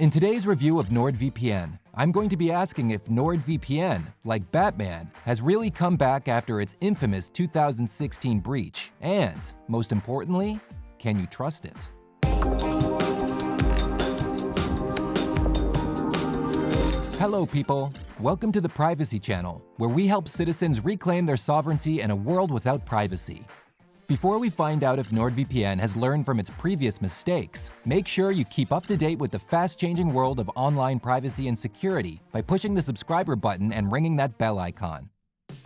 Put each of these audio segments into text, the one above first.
In today's review of NordVPN, I'm going to be asking if NordVPN, like Batman, has really come back after its infamous 2016 breach, and, most importantly, can you trust it? Hello people, welcome to the Privacy Channel, where we help citizens reclaim their sovereignty in a world without privacy. Before we find out if NordVPN has learned from its previous mistakes, make sure you keep up to date with the fast-changing world of online privacy and security by pushing the subscriber button and ringing that bell icon.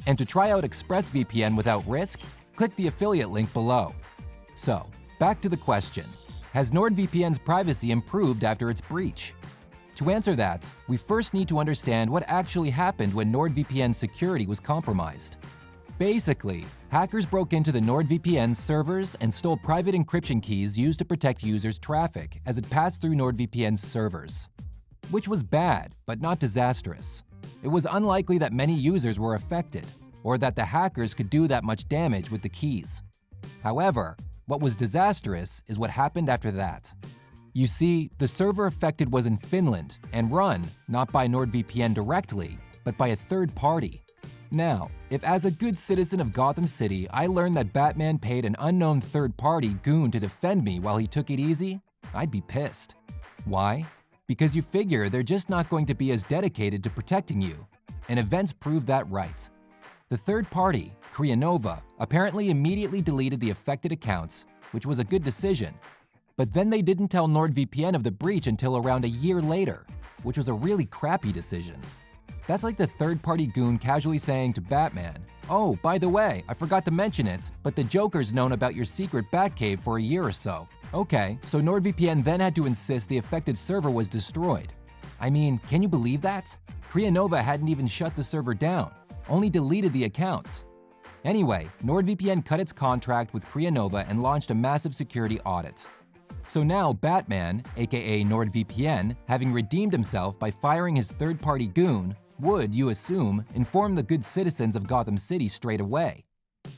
And to try out ExpressVPN without risk, click the affiliate link below. So, back to the question, has NordVPN's privacy improved after its breach? To answer that, we first need to understand what actually happened when NordVPN Security was compromised. Basically, hackers broke into the NordVPN servers and stole private encryption keys used to protect users' traffic as it passed through NordVPN's servers. Which was bad, but not disastrous. It was unlikely that many users were affected, or that the hackers could do that much damage with the keys. However, what was disastrous is what happened after that. You see, the server affected was in Finland and run not by NordVPN directly, but by a third party. Now, if as a good citizen of Gotham City I learned that Batman paid an unknown third-party goon to defend me while he took it easy, I'd be pissed. Why? Because you figure they're just not going to be as dedicated to protecting you, and events prove that right. The third party, Krianova, apparently immediately deleted the affected accounts, which was a good decision. But then they didn't tell NordVPN of the breach until around a year later, which was a really crappy decision. That's like the third-party goon casually saying to Batman, "Oh, by the way, I forgot to mention it, but the Joker's known about your secret Batcave for a year or so." Okay, so NordVPN then had to insist the affected server was destroyed. I mean, can you believe that? Krianova hadn't even shut the server down, only deleted the accounts. Anyway, NordVPN cut its contract with Krianova and launched a massive security audit. So now Batman, aka NordVPN, having redeemed himself by firing his third-party goon, would, you assume, inform the good citizens of Gotham City straight away.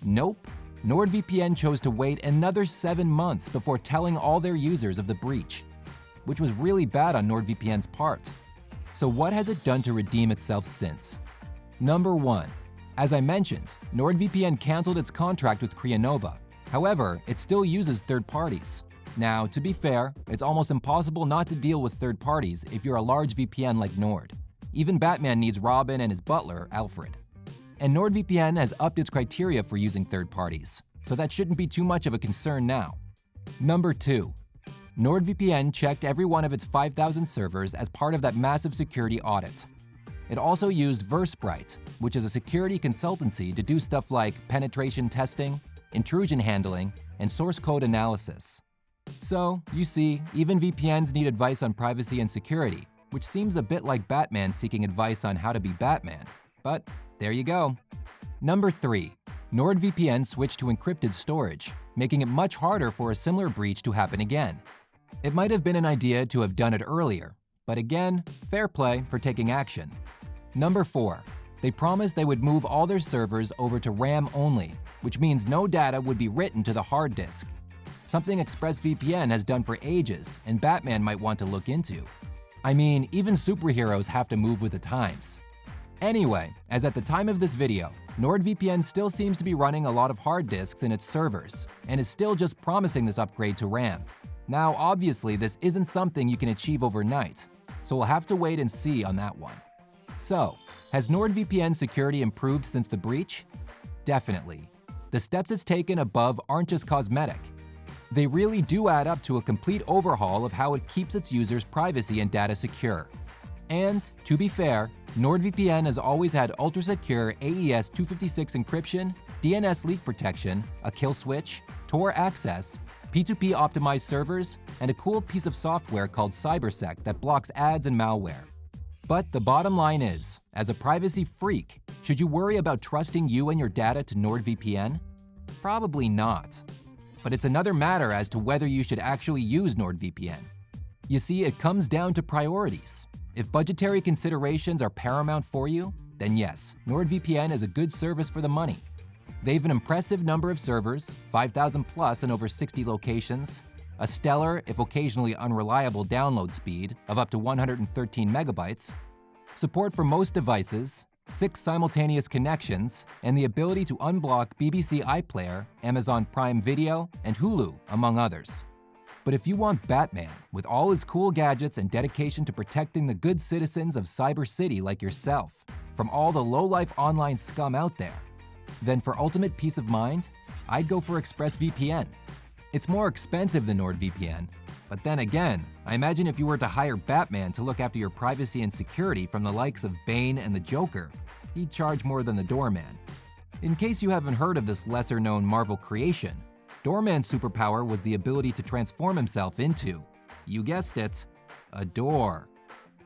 Nope. NordVPN chose to wait another 7 months before telling all their users of the breach, which was really bad on NordVPN's part. So what has it done to redeem itself since? Number 1. As I mentioned, NordVPN canceled its contract with Krianova. However, it still uses third parties. Now, to be fair, it's almost impossible not to deal with third parties if you're a large VPN like Nord. Even Batman needs Robin and his butler, Alfred. And NordVPN has upped its criteria for using third parties, so that shouldn't be too much of a concern now. Number 2. NordVPN checked every one of its 5,000 servers as part of that massive security audit. It also used Versprite, which is a security consultancy to do stuff like penetration testing, intrusion handling, and source code analysis. So, you see, even VPNs need advice on privacy and security, which seems a bit like Batman seeking advice on how to be Batman. But there you go. Number 3. NordVPN switched to encrypted storage, making it much harder for a similar breach to happen again. It might have been an idea to have done it earlier, but again, fair play for taking action. Number 4. They promised they would move all their servers over to RAM only, which means no data would be written to the hard disk. Something ExpressVPN has done for ages and Batman might want to look into. I mean, even superheroes have to move with the times. Anyway, as at the time of this video, NordVPN still seems to be running a lot of hard disks in its servers, and is still just promising this upgrade to RAM. Now, obviously, this isn't something you can achieve overnight, so we'll have to wait and see on that one. So, has NordVPN security improved since the breach? Definitely. The steps it's taken above aren't just cosmetic. They really do add up to a complete overhaul of how it keeps its users' privacy and data secure. And, to be fair, NordVPN has always had ultra-secure AES 256 encryption, DNS leak protection, a kill switch, Tor access, P2P optimized servers, and a cool piece of software called CyberSec that blocks ads and malware. But the bottom line is, as a privacy freak, should you worry about trusting you and your data to NordVPN? Probably not. But it's another matter as to whether you should actually use NordVPN. You see, it comes down to priorities. If budgetary considerations are paramount for you, then yes, NordVPN is a good service for the money. They have an impressive number of servers, 5,000 plus in over 60 locations. a stellar, if occasionally unreliable download speed of up to 113 megabytes, support for most devices, 6 simultaneous connections, and the ability to unblock BBC iPlayer, Amazon Prime Video, and Hulu, among others. But if you want Batman, with all his cool gadgets and dedication to protecting the good citizens of Cyber City like yourself, from all the low-life online scum out there, then for ultimate peace of mind, I'd go for ExpressVPN. It's more expensive than NordVPN, but then again, I imagine if you were to hire Batman to look after your privacy and security from the likes of Bane and the Joker, he'd charge more than the Doorman. In case you haven't heard of this lesser-known Marvel creation, Doorman's superpower was the ability to transform himself into, you guessed it, a door.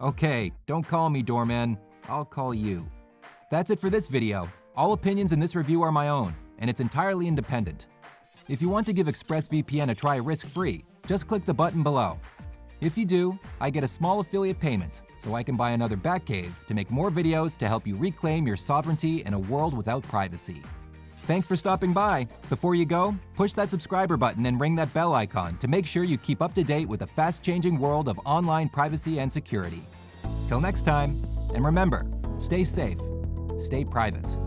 Okay, don't call me Doorman, I'll call you. That's it for this video. All opinions in this review are my own, and it's entirely independent. If you want to give ExpressVPN a try risk-free, just click the button below. If you do, I get a small affiliate payment, so I can buy another Batcave to make more videos to help you reclaim your sovereignty in a world without privacy. Thanks for stopping by. Before you go, push that subscriber button and ring that bell icon to make sure you keep up to date with the fast-changing world of online privacy and security. Till next time, and remember, stay safe, stay private.